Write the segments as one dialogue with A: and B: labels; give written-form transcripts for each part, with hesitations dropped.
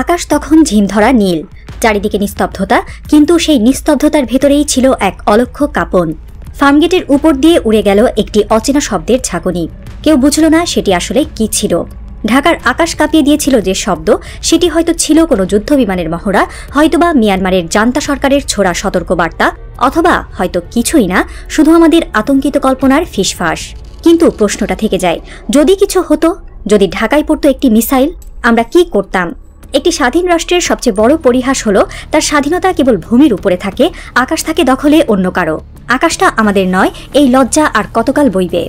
A: আকাশ তখন ঝিমধরা নীল, চারিদিকে নিস্তব্ধতা, কিন্তু সেই নিস্তব্ধতার ভেতরেই ছিল এক অলক্ষ্য কাঁপন। ফার্মগেটের উপর দিয়ে উড়ে গেল একটি অচেনা শব্দের ঝাঁকুনি। কেউ বুঝল না সেটি আসলে কি ছিল। ঢাকার আকাশ কাঁপিয়ে দিয়েছিল যে শব্দ, সেটি হয়তো ছিল কোনো যুদ্ধবিমানের মহড়া, হয়তোবা মিয়ানমারের জান্তা সরকারের ছোড়া সতর্কবার্তা, অথবা হয়তো কিছুই না, শুধু আমাদের আতঙ্কিত কল্পনার ফিসফাস। কিন্তু প্রশ্নটা থেকে যায়, যদি কিছু হতো, যদি ঢাকায় পড়তো একটি মিসাইল, আমরা কি করতাম? একটি স্বাধীন রাষ্ট্রের সবচেয়ে বড় পরিহাস হলো তার স্বাধীনতা কেবল ভূমির উপরে থাকে, আকাশ থাকে দখলে অন্য কারো। আকাশটা আমাদের নয়, এই লজ্জা আর কতকাল বইবে?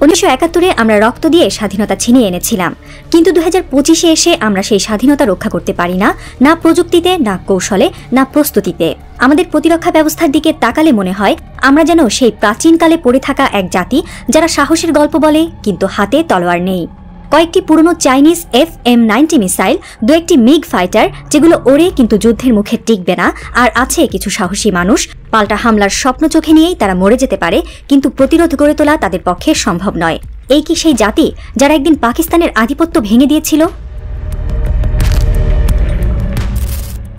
A: 1971-এ আমরা রক্ত দিয়ে স্বাধীনতা ছিনিয়ে এনেছিলাম, কিন্তু 2025-এ এসে আমরা সেই স্বাধীনতা রক্ষা করতে পারি না, না প্রযুক্তিতে, না কৌশলে, না প্রস্তুতিতে। আমাদের প্রতিরক্ষা ব্যবস্থার দিকে তাকালে মনে হয় আমরা যেন সেই প্রাচীনকালে পড়ে থাকা এক জাতি, যারা সাহসের গল্প বলে কিন্তু হাতে তলোয়ার নেই। কয়েকটি পুরনো চাইনিজ FM-90 মিসাইল, দু একটি মিগ ফাইটার যেগুলো ওড়ে কিন্তু যুদ্ধের মুখে টিকবে না, আর আছে কিছু সাহসী মানুষ, পাল্টা হামলার স্বপ্ন চোখে নিয়েই তারা মরে যেতে পারে, কিন্তু প্রতিরোধ গড়ে তোলা তাদের পক্ষে সম্ভব নয়। এই কি সেই জাতি যারা একদিন পাকিস্তানের আধিপত্য ভেঙে দিয়েছিল?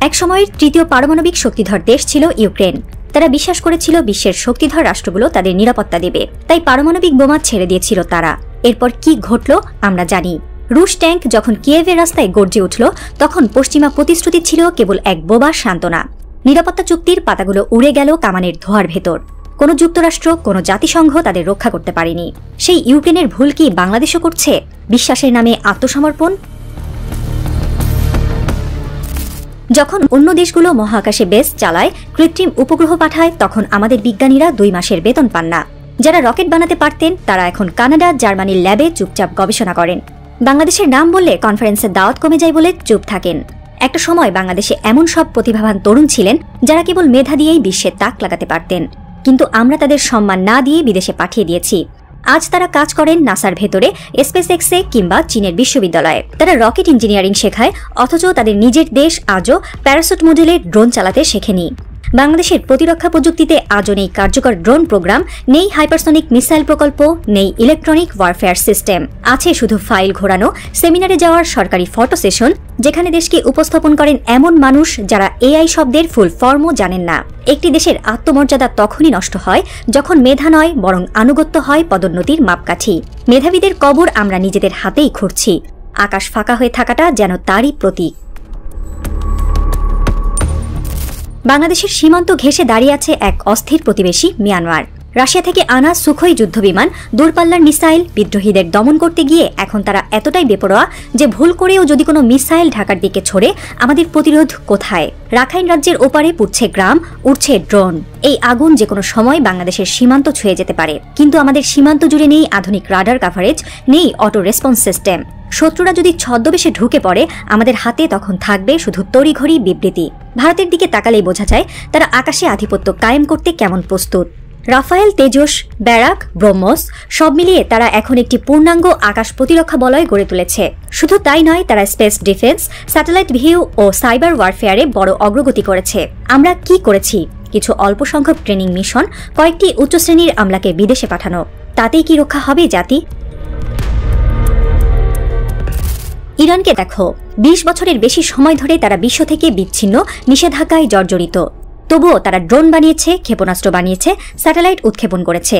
A: এক সময়ের তৃতীয় পারমাণবিক শক্তিধর দেশ ছিল ইউক্রেন। তারা বিশ্বাস করেছিল বিশ্বের শক্তিধর রাষ্ট্রগুলো তাদের নিরাপত্তা দেবে, তাই পারমাণবিক বোমা ছেড়ে দিয়েছিল তারা। এরপর কি ঘটল আমরা জানি। রুশ ট্যাঙ্ক যখন কিয়েভের রাস্তায় গর্জে উঠল, তখন পশ্চিমা প্রতিশ্রুতি ছিল কেবল এক বোবা সান্ত্বনা। নিরাপত্তা চুক্তির পাতাগুলো উড়ে গেল কামানের ধোঁয়ার ভেতর। কোনো যুক্তরাষ্ট্র, কোনো জাতিসংঘ তাদের রক্ষা করতে পারেনি। সেই ইউক্রেনের ভুল কি বাংলাদেশও করছে? বিশ্বাসের নামে আত্মসমর্পণ। যখন অন্য দেশগুলো মহাকাশে বেস চালায়, কৃত্রিম উপগ্রহ পাঠায়, তখন আমাদের বিজ্ঞানীরা 2 মাসের বেতন পান না। যারা রকেট বানাতে পারতেন তারা এখন কানাডা, জার্মানির ল্যাবে চুপচাপ গবেষণা করেন। বাংলাদেশের নাম বললে কনফারেন্সের দাওয়াত কমে যায় বলে চুপ থাকেন। একটা সময় বাংলাদেশে এমন সব প্রতিভাবান তরুণ ছিলেন যারা কেবল মেধা দিয়েই বিশ্বের তাক লাগাতে পারতেন, কিন্তু আমরা তাদের সম্মান না দিয়ে বিদেশে পাঠিয়ে দিয়েছি। আজ তারা কাজ করেন নাসার ভেতরে, SpaceX-এ কিংবা চীনের বিশ্ববিদ্যালয়ে। তারা রকেট ইঞ্জিনিয়ারিং শেখায়, অথচ তাদের নিজের দেশ আজও প্যারাসুট মডেলের ড্রোন চালাতে শেখেনি। বাংলাদেশের প্রতিরক্ষা প্রযুক্তিতে আজও নেই কার্যকর ড্রোন প্রোগ্রাম, নেই হাইপারসনিক মিসাইল প্রকল্প, নেই ইলেকট্রনিক ওয়ারফেয়ার সিস্টেম। আছে শুধু ফাইল ঘোরানো, সেমিনারে যাওয়ার সরকারি ফটো সেশন, যেখানে দেশকে উপস্থাপন করেন এমন মানুষ যারা AI শব্দের ফুল ফর্মও জানেন না। একটি দেশের আত্মমর্যাদা তখনই নষ্ট হয় যখন মেধা নয়, বরং আনুগত্য হয় পদোন্নতির মাপকাঠি। মেধাবীদের কবর আমরা নিজেদের হাতেই খুঁড়ছি। আকাশ ফাঁকা হয়ে থাকাটা যেন তারই প্রতীক। বাংলাদেশের সীমান্ত ঘেঁষে দাঁড়িয়ে আছে এক অস্থির প্রতিবেশী মিয়ানমার। রাশিয়া থেকে আনা সুখোই যুদ্ধবিমান, দূরপাল্লার মিসাইল, বিদ্রোহীদের দমন করতে গিয়ে এখন তারা এতটাই বেপরোয়া যে ভুল করেও যদি কোনো মিসাইল ঢাকার দিকে ছড়ে, আমাদের প্রতিরোধ কোথায়? রাখাইন রাজ্যের ওপারে পুড়ছে গ্রাম, উড়ছে ড্রোন। এই আগুন যে কোনো সময় বাংলাদেশের সীমান্ত ছুঁয়ে যেতে পারে, কিন্তু আমাদের সীমান্ত জুড়ে নেই আধুনিক রাডার কাভারেজ, নেই অটো রেসপন্স সিস্টেম। শত্রুরা যদি ছদ্মবেশে ঢুকে পড়ে, আমাদের হাতে তখন থাকবে শুধু তড়িঘড়ি বিবৃতি। ভারতের দিকে তাকালেই বোঝা যায় তারা আকাশে আধিপত্য কায়েম করতে কেমন প্রস্তুত। রাফায়েল, তেজস, ব্যারাক, ব্রহ্মস সব মিলিয়ে তারা এখন একটি পূর্ণাঙ্গ আকাশ প্রতিরক্ষা বলয় গড়ে তুলেছে। শুধু তাই নয়, তারা স্পেস ডিফেন্স, স্যাটেলাইট ভিউ ও সাইবার ওয়ারফেয়ারে বড় অগ্রগতি করেছে। আমরা কি করেছি? কিছু অল্প সংখ্যক ট্রেনিং মিশন, কয়েকটি উচ্চশ্রেণীর আমলাকে বিদেশে পাঠানো। তাতেই কি রক্ষা হবে জাতি? ইরানকে দেখো, 20 বছরের বেশি সময় ধরে তারা বিশ্ব থেকে বিচ্ছিন্ন, নিষেধাজ্ঞায় জর্জরিত। তবুও তারা ড্রোন বানিয়েছে, ক্ষেপণাস্ত্র বানিয়েছে, স্যাটেলাইট উৎক্ষেপণ করেছে।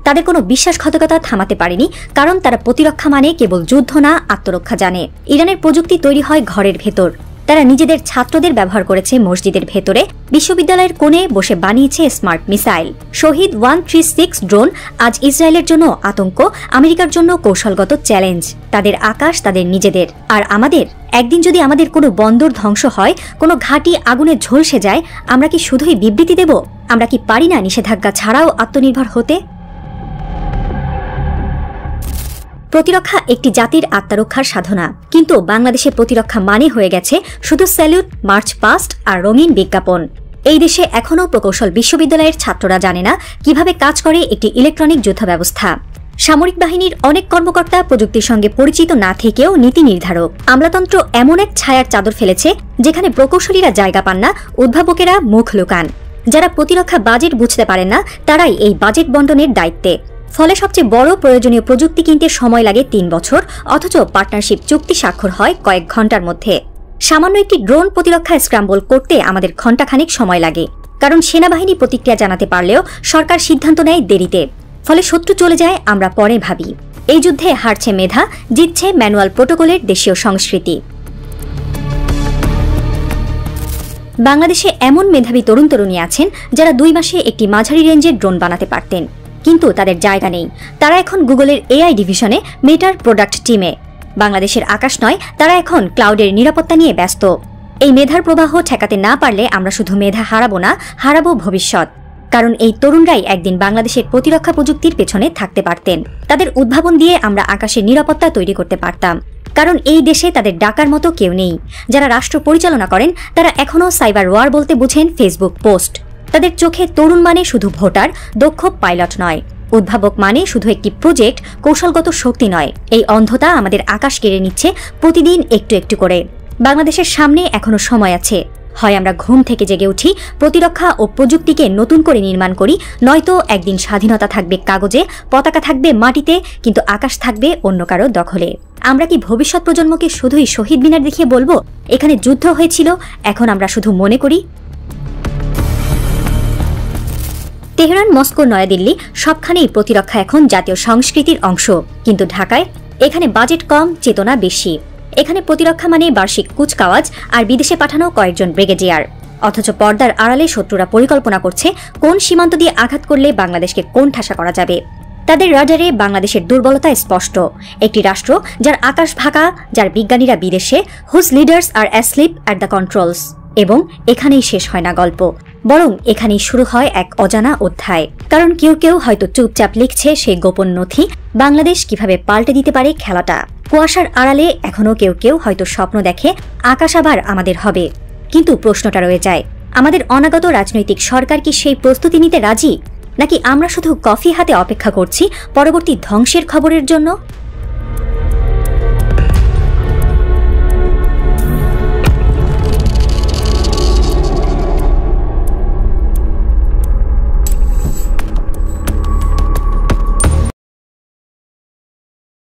A: তাদের কোনো বিশ্বাসঘাতকতা থামাতে পারেনি, কারণ তারা প্রতিরক্ষা মানে কেবল যুদ্ধ না, আত্মরক্ষা জানে। ইরানের প্রযুক্তি তৈরি হয় ঘরের ভেতর। তারা নিজেদের ছাত্রদের ব্যবহার করেছে মসজিদের ভেতরে, বিশ্ববিদ্যালয়ের কোণে বসে বানিয়েছে স্মার্ট মিসাইল। শহীদ 136 ড্রোন আজ ইসরায়েলের জন্য আতঙ্ক, আমেরিকার জন্য কৌশলগত চ্যালেঞ্জ। তাদের আকাশ তাদের নিজেদের, আর আমাদের। একদিন যদি আমাদের কোনো বন্দর ধ্বংস হয়, কোনো ঘাঁটি আগুনে ঝলসে যায়, আমরা কি শুধুই বিবৃতি দেব? আমরা কি পারি না নিষেধাজ্ঞা ছাড়াও আত্মনির্ভর হতে? প্রতিরক্ষা একটি জাতির আত্মরক্ষার সাধনা, কিন্তু বাংলাদেশে প্রতিরক্ষা মানে হয়ে গেছে শুধু স্যালুট, মার্চ পাস্ট আর রঙিন বিজ্ঞাপন। এই দেশে এখনও প্রকৌশল বিশ্ববিদ্যালয়ের ছাত্ররা জানে না কিভাবে কাজ করে একটি ইলেকট্রনিক যুদ্ধ ব্যবস্থা। সামরিক বাহিনীর অনেক কর্মকর্তা প্রযুক্তির সঙ্গে পরিচিত না থেকেও নীতি নির্ধারক। আমলাতন্ত্র এমন এক ছায়ার চাদর ফেলেছে যেখানে প্রকৌশলীরা জায়গা পান না, উদ্ভাবকেরা মুখ লুকান। যারা প্রতিরক্ষা বাজেট বুঝতে পারেন না, তারাই এই বাজেট বণ্টনের দায়িত্বে। ফলে সবচেয়ে বড় প্রয়োজনীয় প্রযুক্তি কিনতে সময় লাগে ৩ বছর, অথচ পার্টনারশিপ চুক্তি স্বাক্ষর হয় কয়েক ঘন্টার মধ্যে। সামান্য একটি ড্রোন প্রতিরক্ষা স্ক্র্যাম্বল করতে আমাদের ঘণ্টাখানেক সময় লাগে, কারণ সেনাবাহিনী প্রতিক্রিয়া জানাতে পারলেও সরকার সিদ্ধান্ত নেয় দেরিতে। ফলে শত্রু চলে যায়, আমরা পরে ভাবি। এই যুদ্ধে হারছে মেধা, জিতছে ম্যানুয়াল প্রোটোকলের দেশীয় সংস্কৃতি। বাংলাদেশে এমন মেধাবী তরুণ তরুণী আছেন যারা 2 মাসে একটি মাঝারি রেঞ্জের ড্রোন বানাতে পারতেন, কিন্তু তাদের জায়গা নেই। তারা এখন গুগলের এআই ডিভিশনে, মেটার প্রোডাক্ট টিমে। বাংলাদেশের আকাশ নয়, তারা এখন ক্লাউডের নিরাপত্তা নিয়ে ব্যস্ত। এই মেধার প্রবাহ ঠেকাতে না পারলে আমরা শুধু মেধা হারাবো না, হারাবো ভবিষ্যৎ। কারণ এই তরুণরাই একদিন বাংলাদেশের প্রতিরক্ষা প্রযুক্তির পেছনে থাকতে পারতেন। তাদের উদ্ভাবন দিয়ে আমরা আকাশের নিরাপত্তা তৈরি করতে পারতাম। কারণ এই দেশে তাদের ডাকার মতো কেউ নেই। যারা রাষ্ট্র পরিচালনা করেন তারা এখনও সাইবার ওয়ার বলতে বুঝেন ফেসবুক পোস্ট। তাদের চোখে তরুণ মানে শুধু ভোটার, দক্ষ পাইলট নয়। উদ্ভাবক মানে শুধু একটি প্রজেক্ট, কৌশলগত শক্তি নয়। এই অন্ধতা আমাদের আকাশ কেড়ে নিচ্ছে প্রতিদিন একটু একটু করে। বাংলাদেশের সামনে এখনো সময় আছে। হয় আমরা ঘুম থেকে জেগে উঠি, প্রতিরক্ষা ও প্রযুক্তিকে নতুন করে নির্মাণ করি, নয়তো একদিন স্বাধীনতা থাকবে কাগজে, পতাকা থাকবে মাটিতে, কিন্তু আকাশ থাকবে অন্য কারো দখলে। আমরা কি ভবিষ্যৎ প্রজন্মকে শুধুই শহীদ মিনার দেখিয়ে বলবো এখানে যুদ্ধ হয়েছিল, এখন আমরা শুধু মনে করি? তেহরান, মস্কো, নয়াদিল্লি সবখানেই প্রতিরক্ষা এখন জাতীয় সংস্কৃতির অংশ। কিন্তু ঢাকায় এখানে বাজেট কম, চেতনা বেশি। এখানে প্রতিরক্ষা মানে বার্ষিক কুচকাওয়াজ আর বিদেশে পাঠানো কয়েকজন ব্রিগেডিয়ার। অথচ পর্দার আড়ালে শত্রুরা পরিকল্পনা করছে কোন সীমান্ত দিয়ে আঘাত করলে বাংলাদেশকে কোন ঠাসা করা যাবে। তাদের রাডারে বাংলাদেশের দুর্বলতা স্পষ্ট। একটি রাষ্ট্র যার আকাশ ভাঙা, যার বিজ্ঞানীরা বিদেশে, whose leaders are asleep at the controls. এবং এখানেই শেষ হয় না গল্প, বরং এখানেই শুরু হয় এক অজানা অধ্যায়। কারণ কেউ কেউ হয়তো চুপচাপ লিখছে সেই গোপন নথি, বাংলাদেশ কিভাবে পাল্টে দিতে পারে খেলাটা। কুয়াশার আড়ালে এখনও কেউ কেউ হয়তো স্বপ্ন দেখে আকাশ আবার আমাদের হবে। কিন্তু প্রশ্নটা রয়ে যায়, আমাদের অনাগত রাজনৈতিক সরকার কি সেই প্রস্তুতি নিতে রাজি, নাকি আমরা শুধু কফি হাতে অপেক্ষা করছি পরবর্তী ধ্বংসের খবরের জন্য?